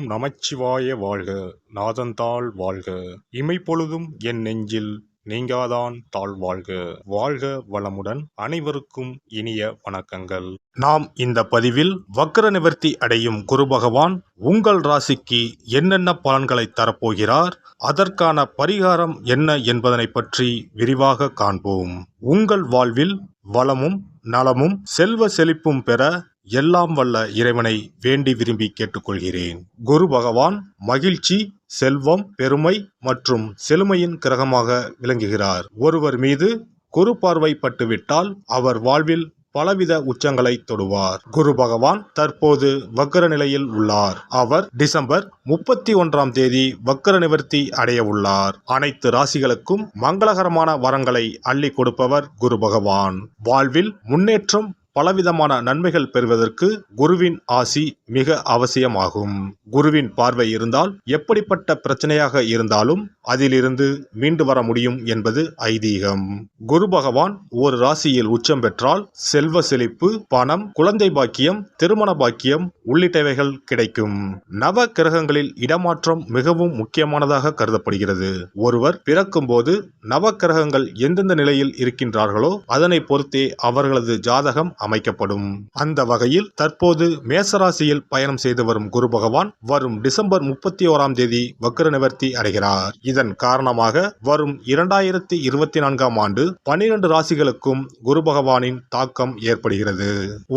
நமச்சிவாய வாழ்க. நாதந்தாள் வாழ்க. இமைப்பொழுதும் என் நெஞ்சில் நீங்காதான் தாழ் வாழ்க. வாழ்க வளமுடன். அனைவருக்கும் இனிய வணக்கங்கள். நாம் இந்த பதிவில் வக்ர நிவர்த்தி அடையும் குரு பகவான் உங்கள் ராசிக்கு என்னென்ன பலன்களை தரப்போகிறார், அதற்கான பரிகாரம் என்ன என்பதனை பற்றி விரிவாக காண்போம். உங்கள் வாழ்வில் வளமும் நலமும் செல்வ செழிப்பும் பெற எல்லாம் வல்ல இறைவனை வேண்டி விரும்பி கேட்டுக்கொள்கிறேன். குரு பகவான் மகிழ்ச்சி, செல்வம், பெருமை மற்றும் செழுமையின் கிரகமாக விளங்குகிறார். ஒருவர் மீது குரு பார்வை பட்டுவிட்டால் அவர் வாழ்வில் பலவித உச்சங்களை தொடுவார். குரு பகவான் தற்போது வக்ர நிலையில் உள்ளார். அவர் டிசம்பர் 31ஆம் தேதி வக்ர நிவர்த்தி அடைய உள்ளார். அனைத்து ராசிகளுக்கும் மங்களகரமான வரங்களை அள்ளி கொடுப்பவர் குரு பகவான். வாழ்வில் முன்னேற்றம், பலவிதமான நன்மைகள் பெறுவதற்கு குருவின் ஆசி மிக அவசியமாகும். குருவின் பார்வை இருந்தால் எப்படிப்பட்ட பிரச்சனையாக இருந்தாலும் அதிலிருந்து மீண்டு வர முடியும் என்பது ஐதீகம். குரு பகவான் ஒரு ராசியில் உச்சம் பெற்றால் செல்வ செழிப்பு, பணம், குழந்தை பாக்கியம், திருமண பாக்கியம் உள்ளிட்டவைகள் கிடைக்கும். நவ கிரகங்களில் இடமாற்றம் மிகவும் முக்கியமானதாக கருதப்படுகிறது. ஒருவர் பிறக்கும் போது நவ கிரகங்கள் எந்தெந்த நிலையில் இருக்கின்றார்களோ அதனை பொறுத்தே அவர்களது ஜாதகம் அமைக்கப்படும். அந்த வகையில் தற்போது மேசராசியில் பயணம் செய்து வரும் குரு பகவான் வரும் டிசம்பர் 31ஆம் தேதி வக்ர நிவர்த்தி அடைகிறார். இதன் காரணமாக வரும் 2024ஆம் ஆண்டு 12 ராசிகளுக்கும் குரு பகவானின் தாக்கம் ஏற்படுகிறது.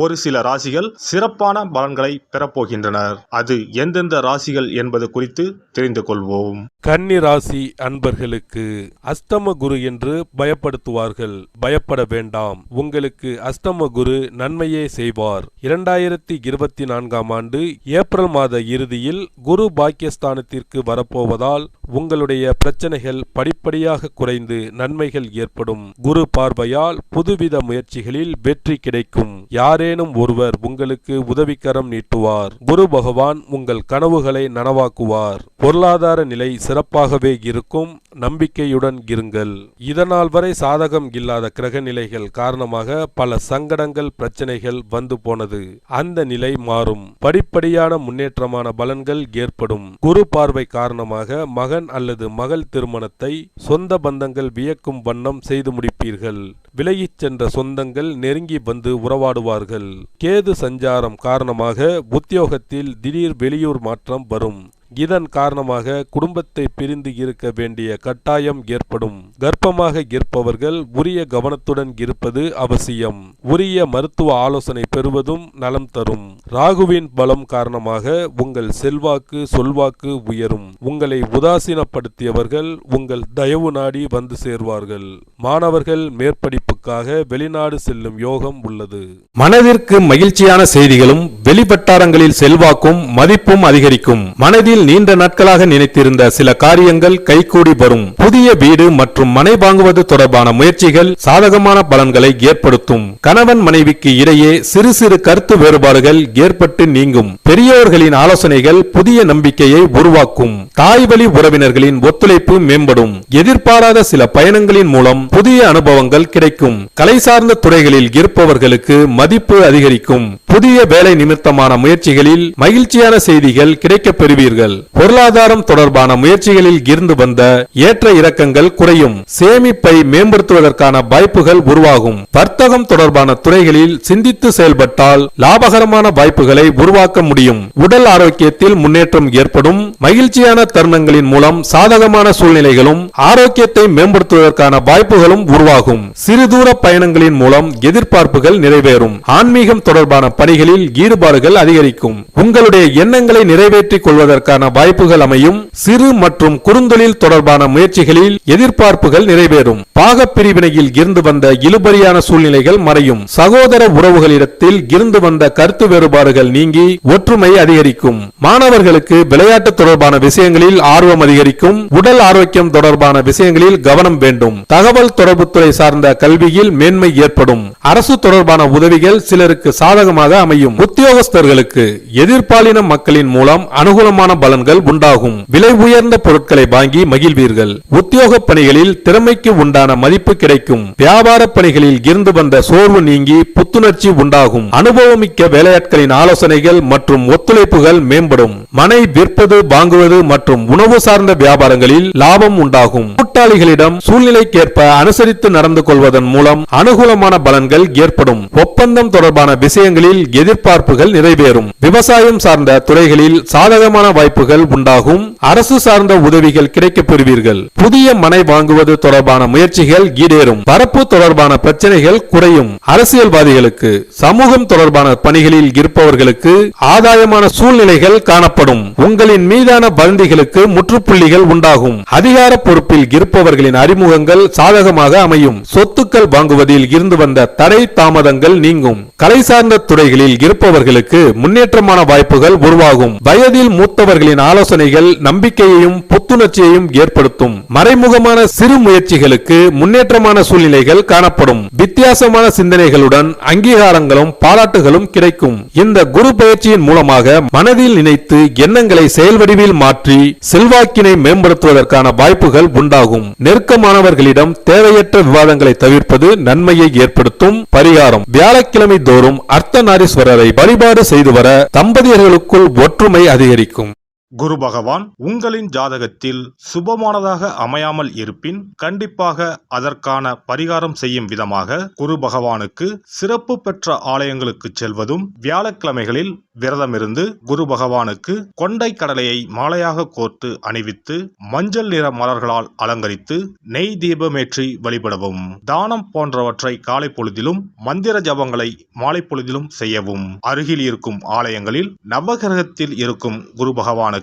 ஒரு சில ராசிகள் சிறப்பான பலன்களை பெறப்போகின்றனர். அது எந்தெந்த ராசிகள் என்பது குறித்து தெரிந்து கொள்வோம். கன்னி ராசி அன்பர்களுக்கு அஷ்டம குரு என்று பயப்படுத்துவார்கள். பயப்பட வேண்டாம். உங்களுக்கு அஷ்டம குரு நன்மையே செய்வார். 2024ஆம் ஆண்டு ஏப்ரல் மாத இறுதியில் குரு பாக்கியஸ்தானத்திற்கு வரப்போவதால் உங்களுடைய பிரச்சனைகள் படிப்படியாக குறைந்து நன்மைகள் ஏற்படும். குரு பார்வையால் புதுவித முயற்சிகளில் வெற்றி கிடைக்கும். யாரேனும் ஒருவர் உங்களுக்கு உதவிக்கரம் நீட்டுவார். குரு பகவான் உங்கள் கனவுகளை நனவாக்குவார். பொருளாதார நிலை சிறப்பாகவே இருக்கும். நம்பிக்கையுடன் இருங்கள். இதனால் வரை சாதகம் இல்லாத கிரக நிலைகள் காரணமாக பல சங்கடங்கள், பிரச்சனைகள் வந்து போனது. அந்த நிலை மாறும். படிப்படியான முன்னேற்றமான பலன்கள் ஏற்படும். குரு பார்வை காரணமாக மகன் அல்லது மகள் திருமணத்தை சொந்த பந்தங்கள் வியக்கும் வண்ணம் செய்து முடிப்பீர்கள். விலகிச் சென்ற சொந்தங்கள் நெருங்கி வந்து உறவாடுவார்கள். கேது சஞ்சாரம் காரணமாக உத்தியோகத்தில் திடீர் வெளியூர் மாற்றம் வரும். இதன் காரணமாக குடும்பத்தை பிரிந்து இருக்க வேண்டிய கட்டாயம் ஏற்படும். கர்ப்பமாக இருப்பவர்கள் உரிய கவனத்துடன் இருப்பது அவசியம். உரிய மருத்துவ ஆலோசனை பெறுவதும் நலம் தரும். ராகுவின் பலம் காரணமாக உங்கள் செல்வாக்கு, சொல்வாக்கு உயரும். உங்களை உதாசீனப்படுத்தியவர்கள் உங்கள் தயவு நாடி வந்து சேர்வார்கள். மாணவர்கள் மேற்படிப்புக்காக வெளிநாடு செல்லும் யோகம் உள்ளது. மனதிற்கு மகிழ்ச்சியான செய்திகளும் வெளிவட்டாரங்களில் செல்வாக்கும் மதிப்பும் அதிகரிக்கும். மனதில் நீண்ட நாட்களாக நினைத்திருந்த சில காரியங்கள் கைகூடி வரும். புதிய வீடு மற்றும் மனை வாங்குவது தொடர்பான முயற்சிகள் சாதகமான பலன்களை ஏற்படுத்தும். கணவன் மனைவிக்கு இடையே சிறு சிறு கருத்து வேறுபாடுகள் ஏற்பட்டு நீங்கும். பெரியோர்களின் ஆலோசனைகள் புதிய நம்பிக்கையை உருவாக்கும். தாய் வழி உறவினர்களின் ஒத்துழைப்பு மேம்படும். எதிர்பாராத சில பயணங்களின் மூலம் புதிய அனுபவங்கள் கிடைக்கும். கலை சார்ந்த துறைகளில் இருப்பவர்களுக்கு மதிப்பு அதிகரிக்கும். புதிய வேலை நிமித்தமான முயற்சிகளில் மகிழ்ச்சியான செய்திகள் கிடைக்கப் பெறுவீர்கள். பொருளாதாரம் தொடர்பான முயற்சிகளில் இருந்து வந்த ஏற்ற இறக்கங்கள் குறையும். சேமிப்பை மேம்படுத்துவதற்கான வாய்ப்புகள் உருவாகும். வர்த்தகம் தொடர்பான துறைகளில் சிந்தித்து செயல்பட்டால் லாபகரமான வாய்ப்புகளை உருவாக்க முடியும். உடல் ஆரோக்கியத்தில் முன்னேற்றம் ஏற்படும். மகிழ்ச்சியான தருணங்களின் மூலம் சாதகமான சூழ்நிலைகளும் ஆரோக்கியத்தை மேம்படுத்துவதற்கான வாய்ப்புகளும் உருவாகும். சிறு தூர பயணங்களின் மூலம் எதிர்பார்ப்புகள் நிறைவேறும். ஆன்மீகம் தொடர்பான பணிகளில் ஈடுபாடுகள் அதிகரிக்கும். உங்களுடைய எண்ணங்களை நிறைவேற்றிக் கொள்வதற்கான வாய்ப்புகள் அமையும். சிறு மற்றும் குறுந்தொழில் தொடர்பான முயற்சிகளில் எதிர்பார்ப்புகள் நிறைவேறும். பாக பிரிவினையில் இருந்து வந்த இழுபறியான சூழ்நிலைகள் மறையும். சகோதர உறவுகளிடத்தில் இருந்து வந்த கருத்து வேறுபாடுகள் நீங்கி ஒற்றுமை அதிகரிக்கும். மாணவர்களுக்கு விளையாட்டு தொடர்பான விஷயங்களில் ஆர்வம் அதிகரிக்கும். உடல் ஆரோக்கியம் தொடர்பான விஷயங்களில் கவனம் வேண்டும். தகவல் தொடர்புத்துறை சார்ந்த கல்வியில் மேன்மை ஏற்படும். அரசு தொடர்பான உதவிகள் சிலருக்கு சாதகமாக அமையும். உத்தியோகஸ்தர்களுக்கு எதிர்பாலின மக்களின் மூலம் அனுகூலமான பலன்கள் பலன்கள் உண்டாகும். விலை உயர்ந்த பொருட்களை வாங்கி மகிழ்வீர்கள். உத்தியோக பணிகளில் திறமைக்கு உண்டான மதிப்பு கிடைக்கும். வியாபார பணிகளில் இருந்து வந்த சோர்வு நீங்கி புத்துணர்ச்சி உண்டாகும். அனுபவமிக்க வேலையாட்களின் ஆலோசனைகள் மற்றும் ஒத்துழைப்புகள் மேம்படும். மனை விற்பது, வாங்குவது மற்றும் உணவு சார்ந்த வியாபாரங்களில் லாபம் உண்டாகும். கூட்டாளிகளிடம் சூழ்நிலைக்கேற்ப அனுசரித்து நடந்து கொள்வதன் மூலம் அனுகூலமான பலன்கள் ஏற்படும். ஒப்பந்தம் தொடர்பான விஷயங்களில் எதிர்பார்ப்புகள் நிறைவேறும். விவசாயம் சார்ந்த துறைகளில் சாதகமான வாய்ப்புகள் உண்டாகும். அரசு சார்ந்த உதவிகள் கிடைக்கப் பெறுவீர்கள். புதிய மனை வாங்குவது தொடர்பான முயற்சிகள் ஈடேறும். வரப்பு தொடர்பான பிரச்சனைகள் குறையும். அரசியல்வாதிகளுக்கு, சமூகம் தொடர்பான பணிகளில் இருப்பவர்களுக்கு ஆதாயமான சூழ்நிலைகள் காணப்படும். உங்களின் மீதான வதந்திகளுக்கு முற்றுப்புள்ளிகள் உண்டாகும். அதிகார பொறுப்பில் இருப்பவர்களின் அறிமுகங்கள் சாதகமாக அமையும். சொத்துக்கள் வாங்குவதில் இருந்து வந்த தடை தாமதங்கள் நீங்கும். கலை சார்ந்த துறைகளில் இருப்பவர்களுக்கு முன்னேற்றமான வாய்ப்புகள் உருவாகும். வயதில் மூத்தவர்களின் ஆலோசனைகள் நம்பிக்கையையும் புத்துணர்ச்சியையும் ஏற்படுத்தும். மறைமுகமான சிறு முயற்சிகளுக்கு முன்னேற்றமான சூழ்நிலைகள் காணப்படும். வித்தியாசமான சிந்தனைகளுடன் அங்கீகாரங்களும் பாராட்டுகளும் கிடைக்கும். இந்த குரு பயிற்சியின் மூலமாக மனதில் நினைத்து எண்ணங்களை செயல் வடிவில் மாற்றி செல்வாக்கினை மேம்படுத்துவதற்கான வாய்ப்புகள் உண்டாகும். நெருக்கமானவர்களிடம் தேவையற்ற விவாதங்களை தவிர்ப்பது நன்மையை ஏற்படுத்தும். பரிகாரம்: வியாழக்கிழமை தோறும் அர்த்தநாரீஸ்வரரை வழிபாடு செய்து வர தம்பதியர்களுக்குள் ஒற்றுமை அதிகரிக்கும். குரு பகவான் உங்களின் ஜாதகத்தில் சுபமானதாக அமையாமல் இருப்பின் கண்டிப்பாக அதற்கான பரிகாரம் செய்யும் விதமாக குரு பகவானுக்கு சிறப்பு பெற்ற ஆலயங்களுக்கு செல்வதும், வியாழக்கிழமைகளில் விரதமிருந்து குரு பகவானுக்கு கொண்டை கடலையை மாலையாக கோர்த்து அணிவித்து மஞ்சள் நிற மலர்களால் அலங்கரித்து நெய் தீபமேற்றி வழிபடவும். தானம் போன்றவற்றை காலை பொழுதிலும், மந்திர ஜபங்களை மாலை பொழுதிலும் செய்யவும். அருகில் இருக்கும் ஆலயங்களில் நவகிரகத்தில் இருக்கும் குரு பகவானுக்கு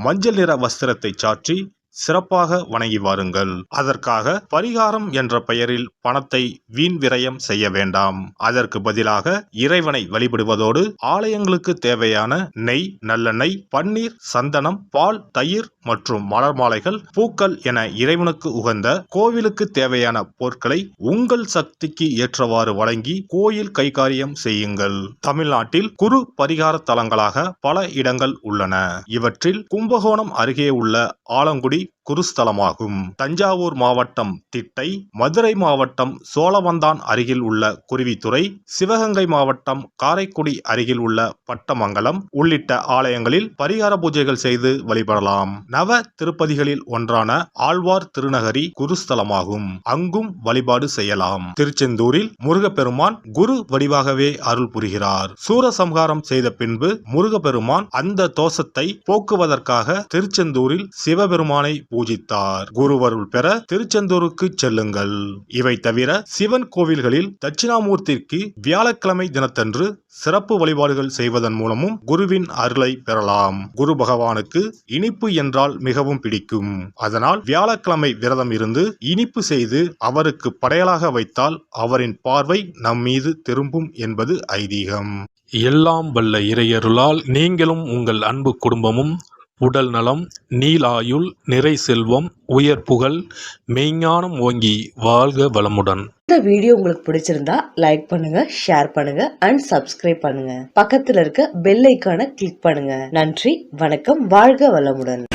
மஞ்சள் நிற வஸ்திரத்தை சாற்றி சிறப்பாக வணங்கி வாருங்கள். அதற்காக பரிகாரம் என்ற பெயரில் பணத்தை வீண் விரயம் செய்ய வேண்டாம். அதற்கு பதிலாக இறைவனை வழிபடுவதோடு ஆலயங்களுக்கு தேவையான நெய், நல்லெண்ணெய், பன்னீர், சந்தனம், பால், தயிர் மற்றும் மலர் மாலைகள், பூக்கள் என இறைவனுக்கு உகந்த கோவிலுக்கு தேவையான பொருட்களை உங்கள் சக்திக்கு ஏற்றவாறு வழங்கி கோயில் கைகாரியம் செய்யுங்கள். தமிழ்நாட்டில் குரு பரிகார தலங்களாக பல இடங்கள் உள்ளன. இவற்றில் கும்பகோணம் அருகே உள்ள ஆலங்குடி குருஸ்தலமாகும். தஞ்சாவூர் மாவட்டம் திட்டை, மதுரை மாவட்டம் சோழவந்தான் அருகில் உள்ள குருவித்துறை, சிவகங்கை மாவட்டம் காரைக்குடி அருகில் உள்ள பட்டமங்கலம் உள்ளிட்ட ஆலயங்களில் பரிகார பூஜைகள் செய்து வழிபடலாம். நவ திருப்பதிகளில் ஒன்றான ஆழ்வார் திருநகரி குருஸ்தலமாகும். அங்கும் வழிபாடு செய்யலாம். திருச்செந்தூரில் முருகப்பெருமான் குரு வடிவாகவே அருள் புரிகிறார். சூரசம்ஹாரம் செய்த பின்பு முருகப்பெருமான் அந்த தோஷத்தை போக்குவதற்காக திருச்செந்தூரில் சிவபெருமானை பூஜித்தார். குருவருள் பெற திருச்செந்தூருக்கு செல்லுங்கள். இவை தவிர சிவன் கோவில்களில் தட்சிணாமூர்த்திக்கு வியாழக்கிழமை தினத்தன்று சிறப்பு வழிபாடுகள் செய்வதன் மூலமும் குருவின் அருளை பெறலாம். குரு பகவானுக்கு இனிப்பு என்றால் மிகவும் பிடிக்கும். அதனால் வியாழக்கிழமை விரதம் இருந்து இனிப்பு செய்து அவருக்கு படையலாக வைத்தால் அவரின் பார்வை நம் மீது திரும்பும் என்பது ஐதீகம். எல்லாம் வல்ல இறையருளால் நீங்களும் உங்கள் அன்பு குடும்பமும் உடல் நலம், நீலாயுள், நிறை செல்வம், உயர் புகழ், மெய்ஞானம் ஓங்கி வாழ்க வளமுடன். இந்த வீடியோ உங்களுக்கு பிடிச்சிருந்தா லைக் பண்ணுங்க, ஷேர் பண்ணுங்க அண்ட் சப்ஸ்கிரைப் பண்ணுங்க. பக்கத்துல இருக்க பெல் ஐகானை கிளிக் பண்ணுங்க. நன்றி, வணக்கம், வாழ்க வளமுடன்.